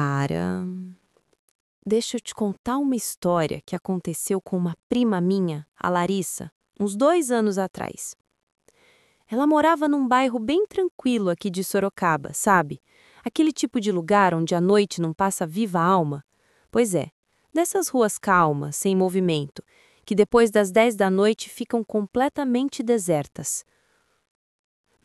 Cara, deixa eu te contar uma história que aconteceu com uma prima minha, a Larissa, uns 2 anos atrás. Ela morava num bairro bem tranquilo aqui de Sorocaba, sabe? Aquele tipo de lugar onde à noite não passa viva alma. Pois é, dessas ruas calmas, sem movimento, que depois das 10 da noite ficam completamente desertas.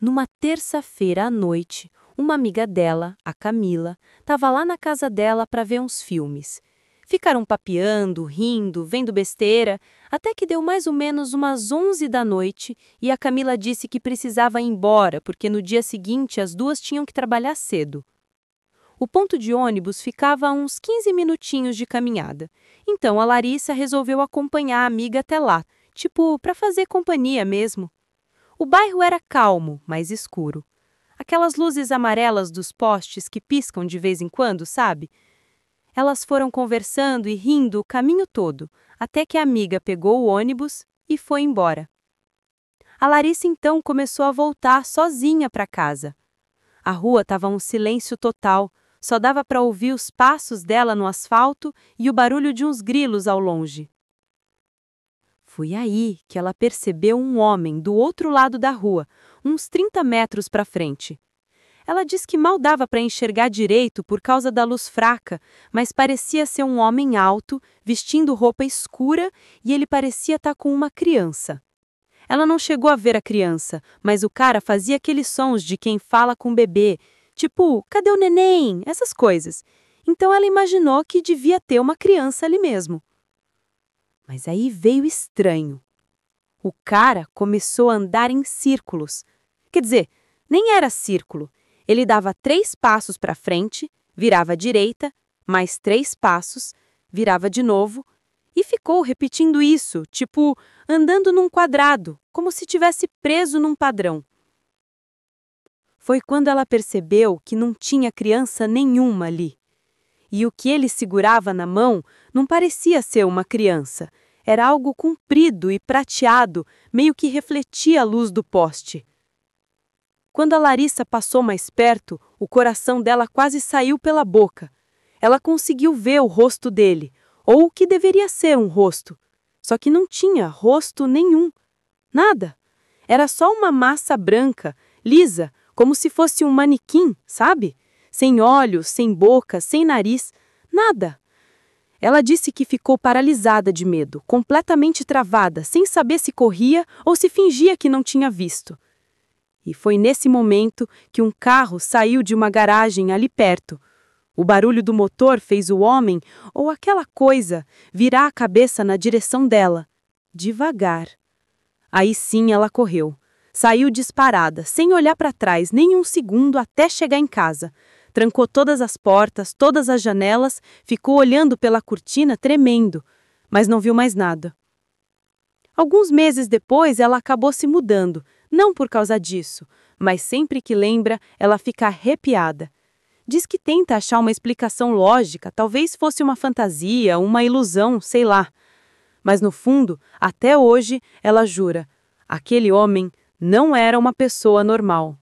Numa terça-feira à noite, uma amiga dela, a Camila, estava lá na casa dela para ver uns filmes. Ficaram papeando, rindo, vendo besteira, até que deu mais ou menos umas 11 da noite e a Camila disse que precisava ir embora porque no dia seguinte as duas tinham que trabalhar cedo. O ponto de ônibus ficava a uns 15 minutinhos de caminhada. Então a Larissa resolveu acompanhar a amiga até lá, tipo, para fazer companhia mesmo. O bairro era calmo, mas escuro. Aquelas luzes amarelas dos postes que piscam de vez em quando, sabe? Elas foram conversando e rindo o caminho todo, até que a amiga pegou o ônibus e foi embora. A Larissa então começou a voltar sozinha para casa. A rua estava um silêncio total, só dava para ouvir os passos dela no asfalto e o barulho de uns grilos ao longe. Foi aí que ela percebeu um homem do outro lado da rua, uns 30 metros para frente. Ela diz que mal dava para enxergar direito por causa da luz fraca, mas parecia ser um homem alto, vestindo roupa escura, e ele parecia estar com uma criança. Ela não chegou a ver a criança, mas o cara fazia aqueles sons de quem fala com o bebê, tipo, cadê o neném? Essas coisas. Então ela imaginou que devia ter uma criança ali mesmo. Mas aí veio estranho. O cara começou a andar em círculos. Quer dizer, nem era círculo. Ele dava 3 passos para frente, virava à direita, mais 3 passos, virava de novo, e ficou repetindo isso, tipo, andando num quadrado, como se tivesse preso num padrão. Foi quando ela percebeu que não tinha criança nenhuma ali. E o que ele segurava na mão não parecia ser uma criança. Era algo comprido e prateado, meio que refletia a luz do poste. Quando a Larissa passou mais perto, o coração dela quase saiu pela boca. Ela conseguiu ver o rosto dele, ou o que deveria ser um rosto. Só que não tinha rosto nenhum. Nada. Era só uma massa branca, lisa, como se fosse um manequim, sabe? Sem olhos, sem boca, sem nariz, nada. Ela disse que ficou paralisada de medo, completamente travada, sem saber se corria ou se fingia que não tinha visto. E foi nesse momento que um carro saiu de uma garagem ali perto. O barulho do motor fez o homem, ou aquela coisa, virar a cabeça na direção dela, devagar. Aí sim ela correu. Saiu disparada, sem olhar para trás nem um segundo até chegar em casa. Trancou todas as portas, todas as janelas, ficou olhando pela cortina tremendo, mas não viu mais nada. Alguns meses depois ela acabou se mudando, não por causa disso, mas sempre que lembra, ela fica arrepiada. Diz que tenta achar uma explicação lógica, talvez fosse uma fantasia, uma ilusão, sei lá. Mas no fundo, até hoje, ela jura, aquele homem não era uma pessoa normal.